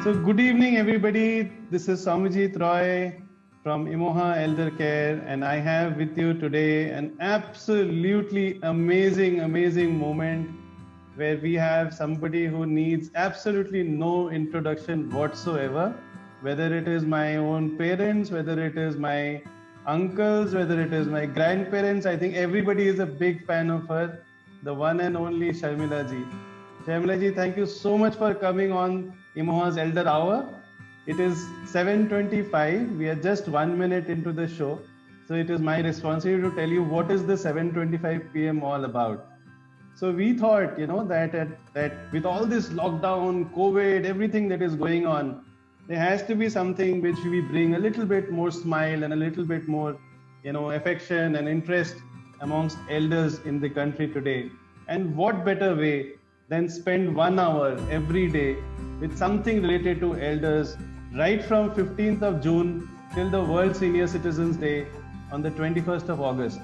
So good evening, everybody. This is Samajit Roy from Imoha Elder Care, and I have with you today an absolutely amazing moment where we have somebody who needs absolutely no introduction whatsoever, whether it is my own parents, whether it is my uncles, whether it is my grandparents. I think everybody is a big fan of her, the one and only Sharmila ji. Sharmila ji, thank you so much for coming on Imoha's Elder Hour. It is 7:25. We are just 1 minute into the show. So it is my responsibility to tell you what is the 7:25 p.m. all about. So we thought, that with all this lockdown, COVID, everything that is going on, there has to be something which we bring a little bit more smile and a little bit more, affection and interest amongst elders in the country today. And what better way than spend 1 hour every day with something related to elders, right from 15th of June till the World Senior Citizens Day on the 21st of August.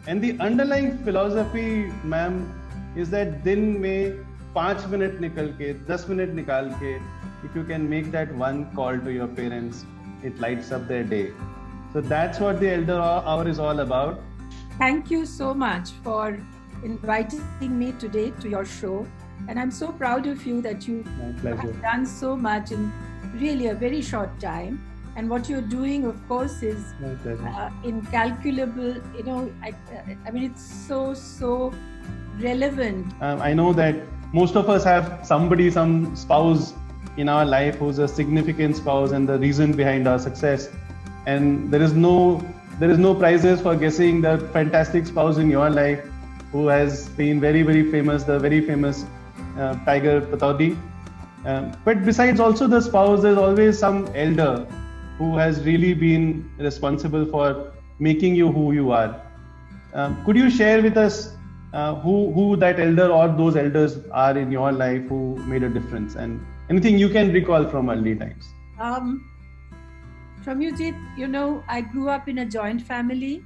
And the underlying philosophy, ma'am, is that दिन में 5 minute निकल के 10 minute निकाल के, if you can make that one call to your parents, it lights up their day. So that's what the Elder Hour is all about. Thank you so much for inviting me today to your show. And I'm so proud of you that you have done so much in really a very short time. And what you're doing, of course, is incalculable. I mean, it's so relevant. I know that most of us have somebody, some spouse in our life who's a significant spouse and the reason behind our success. And there is no prizes for guessing the fantastic spouse in your life who has been very famous, the very famous Tiger Pataudi. But besides also the spouse, there's always some elder who has really been responsible for making you who you are. Could you share with us who that elder or those elders are in your life who made a difference, and anything you can recall from early times? From Ujit, I grew up in a joint family.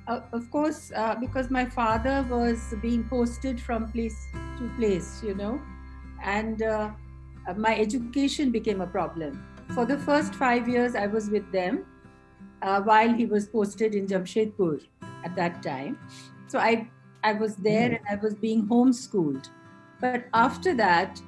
Of course, because my father was being posted from place to place, and my education became a problem. For the first 5 years, I was with them while he was posted in Jamshedpur at that time. So I was there and I was being homeschooled. But after that,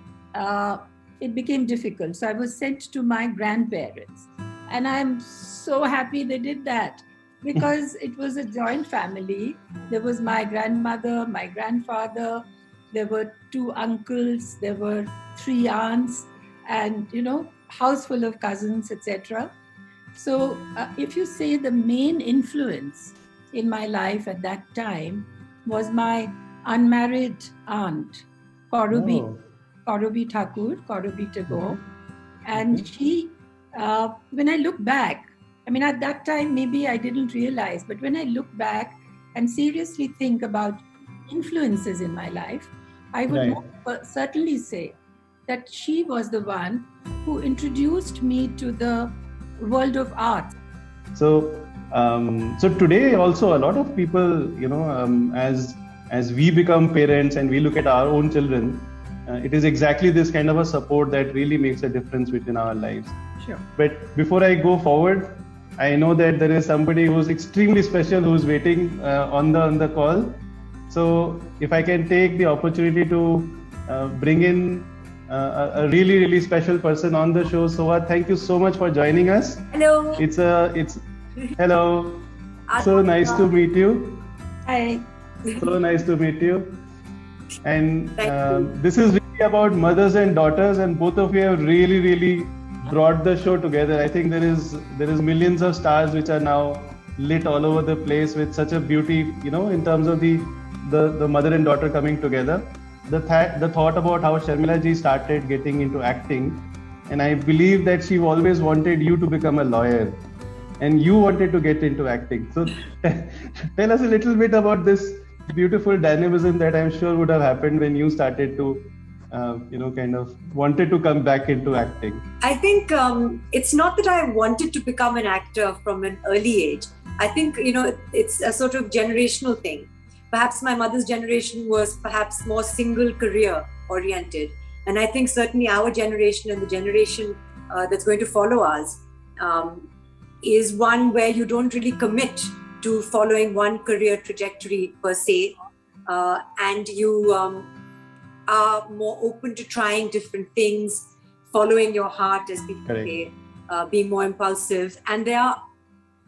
it became difficult. So I was sent to my grandparents. And I'm so happy they did that, because it was a joint family. There was my grandmother, my grandfather, there were 2 uncles, there were 3 aunts, and house full of cousins, etc. So if you say the main influence in my life at that time was my unmarried aunt, Korubi Thakur, Korubi Tagore. And she, when I look back, I mean, at that time, maybe I didn't realize, but when I look back and seriously think about influences in my life, I would certainly say that she was the one who introduced me to the world of art. So today also a lot of people, as we become parents and we look at our own children, it is exactly this kind of a support that really makes a difference within our lives. Sure. But before I go forward, I know that there is somebody who's extremely special who's waiting on the call. So if I can take the opportunity to bring in a really special person on the show. Soha, thank you so much for joining us. Hello. Hello. So nice to meet you. Hi. So nice to meet you. And this is really about mothers and daughters, and both of you have really brought the show together. I think there is millions of stars which are now lit all over the place with such a beauty, in terms of the mother and daughter coming together. The thought about how Sharmila ji started getting into acting, and I believe that she always wanted you to become a lawyer and you wanted to get into acting. So tell us a little bit about this beautiful dynamism that I'm sure would have happened when you started to kind of wanted to come back into acting. I think it's not that I wanted to become an actor from an early age. I think, it's a sort of generational thing. Perhaps my mother's generation was perhaps more single career oriented. And I think certainly our generation and the generation that's going to follow us is one where you don't really commit to following one career trajectory per se, and you are more open to trying different things, following your heart, as people say, being more impulsive. And there are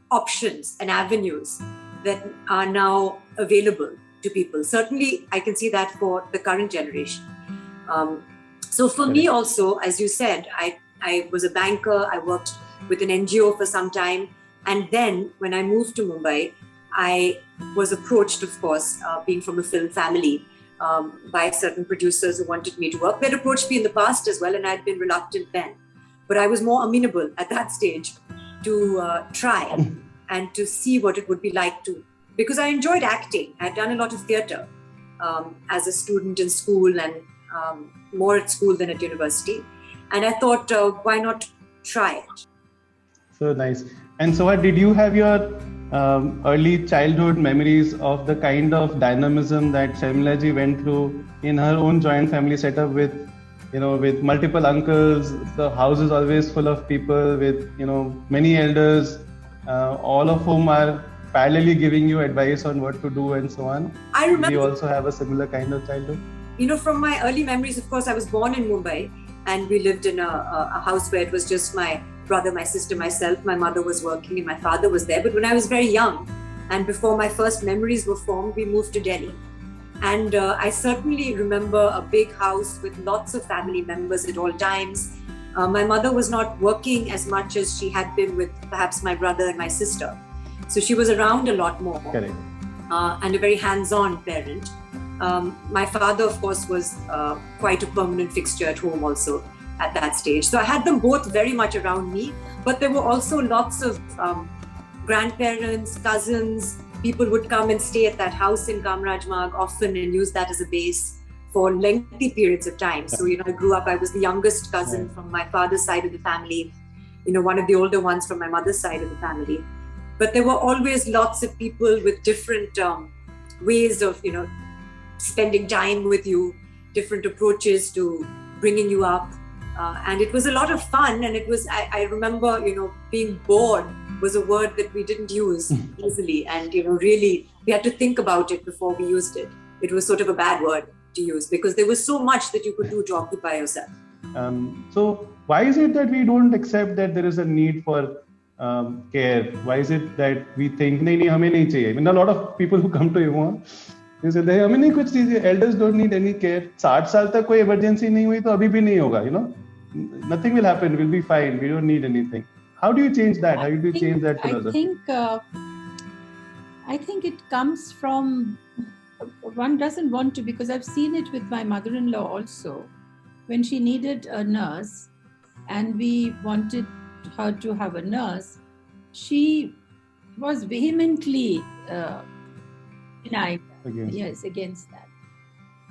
options and avenues that are now available to people. Certainly, I can see that for the current generation. So for me also, as you said, I was a banker. I worked with an NGO for some time. And then when I moved to Mumbai, I was approached, of course, being from a film family, by certain producers who wanted me to work. They'd approached me in the past as well, and I'd been reluctant then. But I was more amenable at that stage to try and to see what it would be like to, because I enjoyed acting. I'd done a lot of theatre as a student in school, and more at school than at university. And I thought, why not try it? So nice. And so, did you have your early childhood memories of the kind of dynamism that Sharmila ji went through in her own joint family setup with, with multiple uncles? The house is always full of people with, many elders, all of whom are parallelly giving you advice on what to do and so on. I remember. Do you also have a similar kind of childhood? From my early memories, of course, I was born in Mumbai, and we lived in a house where it was just my brother, my sister, myself. My mother was working and my father was there. But when I was very young, and before my first memories were formed, we moved to Delhi. And I certainly remember a big house with lots of family members at all times. My mother was not working as much as she had been with perhaps my brother and my sister. So she was around a lot more. Correct. And a very hands-on parent. My father, of course, was quite a permanent fixture at home also at that stage. So I had them both very much around me, but there were also lots of grandparents, cousins. People would come and stay at that house in Kamaraj Marg often and use that as a base for lengthy periods of time. So, I grew up, I was the youngest cousin from my father's side of the family, one of the older ones from my mother's side of the family. But there were always lots of people with different ways of, spending time with you, different approaches to bringing you up. And it was a lot of fun. And it was, I remember, being bored was a word that we didn't use easily. And, really, we had to think about it before we used it. It was sort of a bad word to use because there was so much that you could do to occupy yourself. So why is it that we don't accept that there is a need for care? Why is it that we think, nahi, hame nahi chahiye? I mean, a lot of people who come to Imoha, they say, hame nahi kuch chahiye. Elders don't need any care. 60 saal tak koi emergency nahi hui, to abhi bhi nahi hoga, Nothing will happen. We'll be fine. We don't need anything. How do you change that? How do you change that philosophy? I think it comes from, one doesn't want to, because I've seen it with my mother-in-law also. When she needed a nurse and we wanted her to have a nurse, she was vehemently denied against that.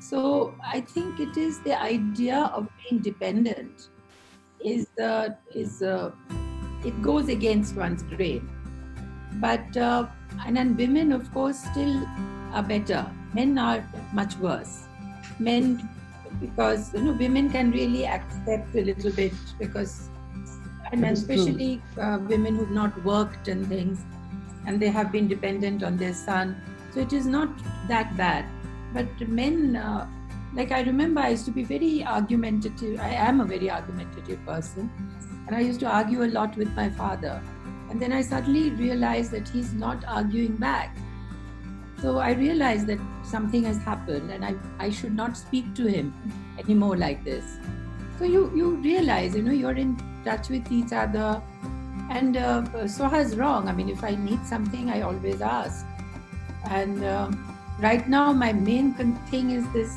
So I think it is the idea of being dependent it goes against one's grain. But and then women, of course, still are better. Men are much worse. Men, because women can really accept a little bit, because and especially women who've not worked and things, and they have been dependent on their son. So it is not that bad. But men, like I remember, I used to be very argumentative. I am a very argumentative person. And I used to argue a lot with my father. And then I suddenly realized that he's not arguing back. So I realized that something has happened and I should not speak to him anymore like this. So you realize, you're in touch with each other. And Soha's wrong. I mean, if I need something, I always ask. And right now, my main thing is this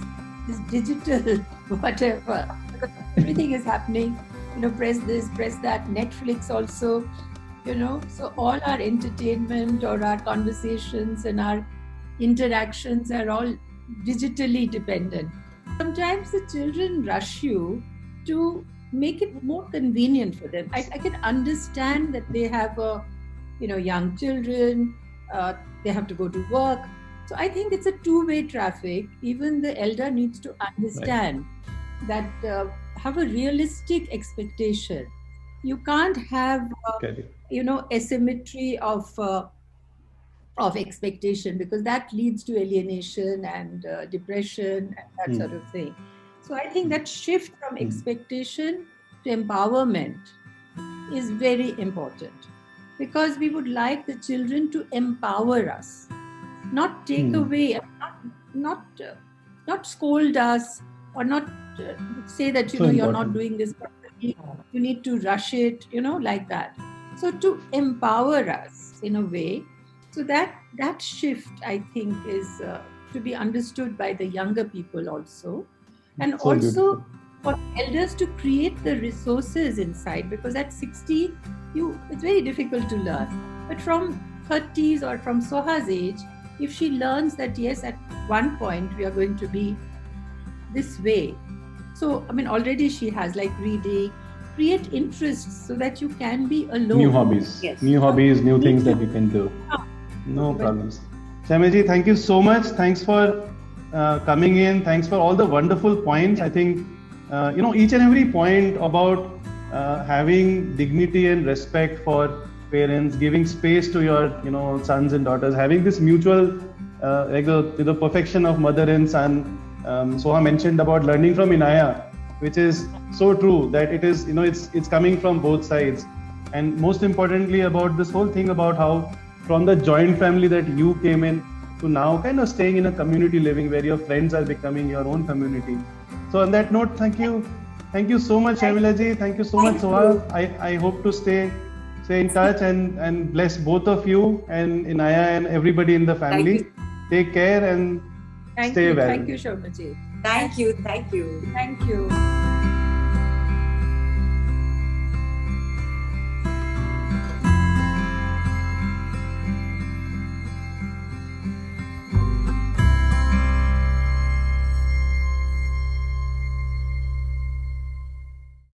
digital whatever. Because everything is happening. Press this, press that. Netflix also, So all our entertainment or our conversations and our interactions are all digitally dependent. Sometimes the children rush you to make it more convenient for them. I can understand that they have young children, they have to go to work. So I think it's a two-way traffic. Even the elder needs to understand that have a realistic expectation you can't have Correct. asymmetry of expectation, because that leads to alienation and depression and that sort of thing. So I think that shift from expectation to empowerment is very important, because we would like the children to empower us, not take away, not scold us, or not say that So you're important. not doing this properly, you need to rush it, like that. So to empower us in a way, so that shift, I think, is to be understood by the younger people also, and So also beautiful. for elders to create the resources inside, because at 60 it's very difficult to learn, but from 30s or from Soha's age, if she learns that yes, at one point we are going to be this way, so already she has like reading, create interests so that you can be alone. New hobbies, Yes. new things that you can do. No problems. Shyamaji, thank you so much. Thanks for coming in. Thanks for all the wonderful points. I think, each and every point about having dignity and respect for parents, giving space to your, sons and daughters, having this mutual, the perfection of mother and son. Soha mentioned about learning from Inaya, which is so true, that it is, it's coming from both sides. And most importantly about this whole thing about how from the joint family that you came in to now kind of staying in a community living where your friends are becoming your own community. So on that note, thank you so much, Sharmila ji. Thank you so much, Soha. I hope to stay in touch and bless both of you and Inaya and everybody in the family. Take care and stay well. Thank you, Shobha ji. Thank you. Thank you.